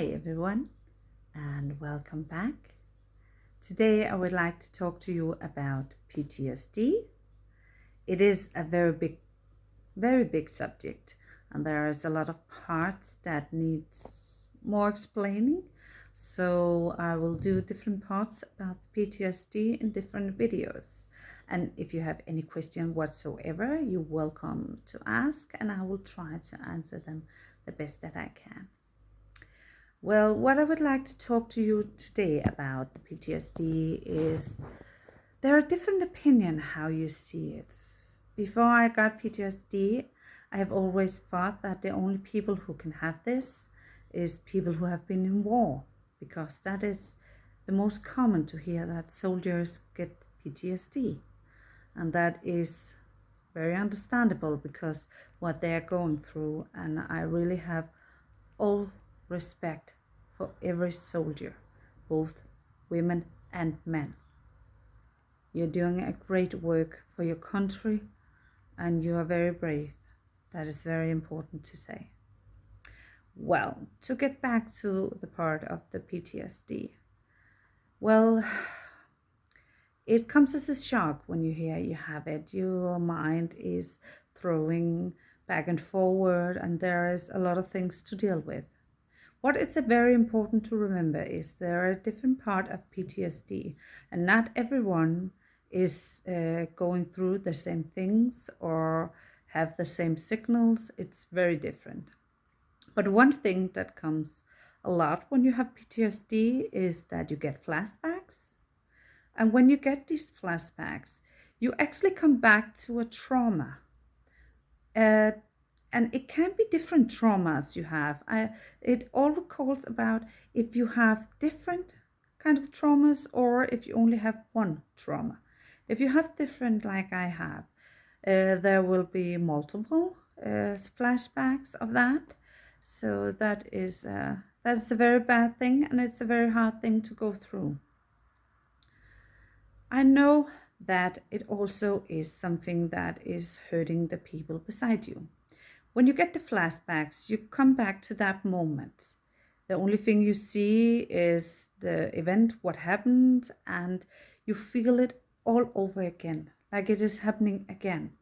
Hi everyone and welcome back. Today I would like to talk to you about PTSD. It is a very big subject and there is a lot of parts that needs more explaining. So I will do different parts about PTSD in different videos. And if you have any question whatsoever, you're welcome to ask and I will try to answer them the best that I can. Well, what I would like to talk to you today about the PTSD is there are different opinions how you see it. Before I got PTSD, I have always thought that the only people who can have this is people who have been in war, because that is the most common to hear that soldiers get PTSD. And that is very understandable because what they are going through, and I really have all respect for every soldier, both women and men. You're doing a great work for your country and you are very brave. That is very important to say. Well, to get back to the part of the PTSD, well, it comes as a shock when you hear you have it. Your mind is throwing back and forward and there is a lot of things to deal with. What is very important to remember is there are a different part of PTSD and not everyone is going through the same things or have the same signals. It's very different. But one thing that comes a lot when you have PTSD is that you get flashbacks. And when you get these flashbacks, you actually come back to a trauma. And it can be different traumas you have. It all recalls about if you have different kind of traumas or if you only have one trauma. If you have different, like I have, there will be multiple flashbacks of that. So that's a very bad thing and it's a very hard thing to go through. I know that it also is something that is hurting the people beside you. When you get the flashbacks, you come back to that moment. The only thing you see is the event, what happened, and you feel it all over again, like it is happening again.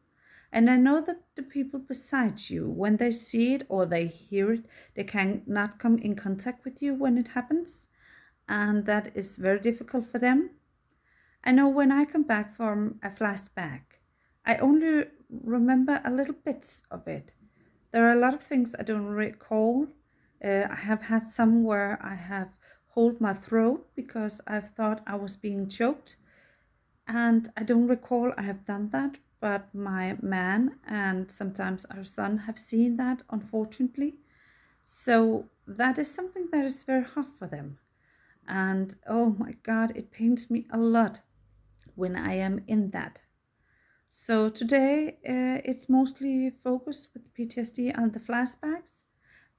And I know that the people beside you, when they see it or they hear it, they cannot come in contact with you when it happens. And that is very difficult for them. I know when I come back from a flashback, I only remember a little bits of it. There are a lot of things I don't recall. I have had some where I have hold my throat because I've thought I was being choked. And I don't recall I have done that, but my man and sometimes our son have seen that, unfortunately. So that is something that is very hard for them. And oh my God, it pains me a lot when I am in that. So today it's mostly focused with PTSD and the flashbacks.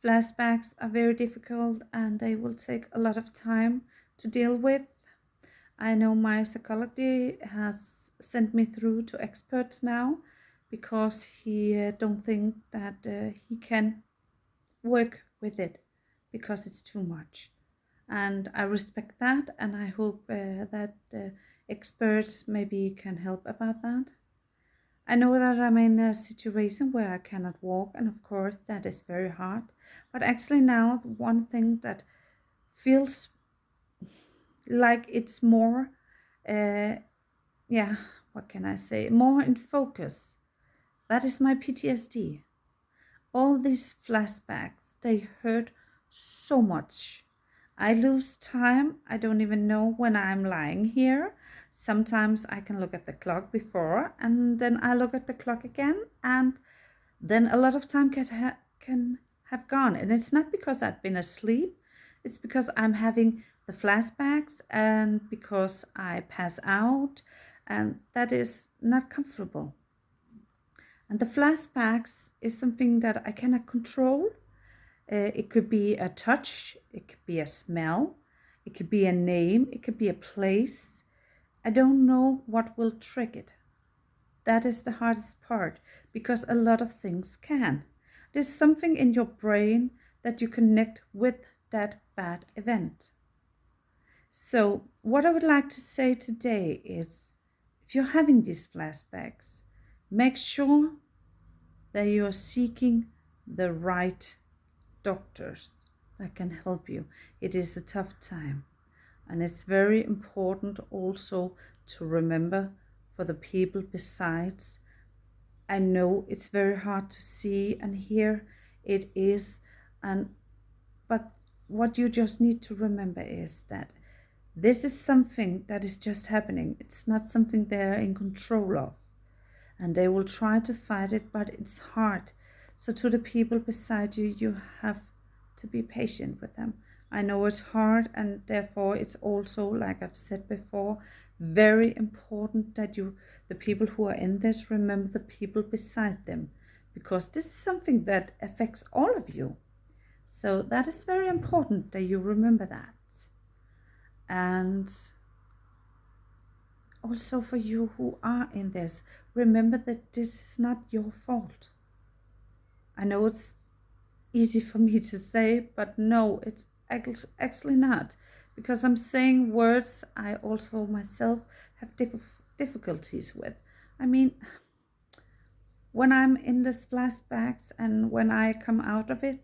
Flashbacks are very difficult and they will take a lot of time to deal with. I know my psychology has sent me through to experts now because he don't think that he can work with it because it's too much. And I respect that and I hope that experts maybe can help about that. I know that I'm in a situation where I cannot walk, and of course that is very hard. But actually now one thing that feels like it's more, what can I say, more in focus. That is my PTSD. All these flashbacks, they hurt so much. I lose time. I don't even know when I'm lying here. Sometimes I can look at the clock before and then I look at the clock again and then a lot of time can have gone. And it's not because I've been asleep. It's because I'm having the flashbacks and because I pass out and that is not comfortable. And the flashbacks is something that I cannot control. It could be a touch, it could be a smell, it could be a name, it could be a place. I don't know what will trigger it. That is the hardest part because a lot of things can. There's something in your brain that you connect with that bad event. So, what I would like to say today is if you're having these flashbacks, make sure that you are seeking the right doctors that can help you. It is a tough time, and it's very important also to remember for the people besides. I know it's very hard to see and hear, it is, and but what you just need to remember is that this is something that is just happening. It's not something they're in control of. And they will try to fight it, but it's hard. So, to the people beside you, you have to be patient with them. I know it's hard, and therefore, it's also, like I've said before, very important that the people who are in this, remember the people beside them, because this is something that affects all of you. So, that is very important that you remember that. And also for you who are in this, remember that this is not your fault. I know it's easy for me to say, but no, it's actually not. Because I'm saying words I also myself have difficulties with. I mean, when I'm in this flashbacks and when I come out of it,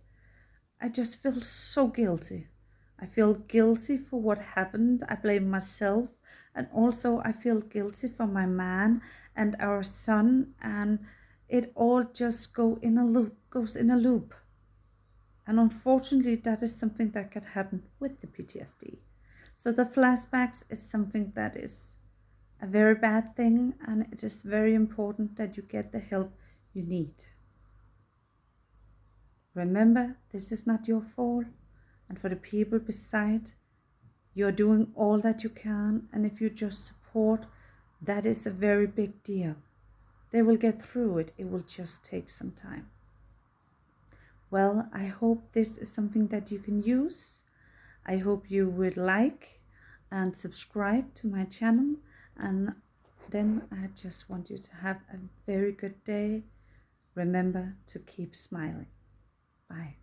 I just feel so guilty. I feel guilty for what happened. I blame myself. And also I feel guilty for my man and our son. And it all just goes in a loop. And unfortunately, that is something that can happen with the PTSD. So the flashbacks is something that is a very bad thing. And it is very important that you get the help you need. Remember, this is not your fault. And for the people beside, you're doing all that you can. And if you just support, that is a very big deal. They will get through it. It will just take some time. Well, I hope this is something that you can use. I hope you would like and subscribe to my channel. And then I just want you to have a very good day. Remember to keep smiling. Bye.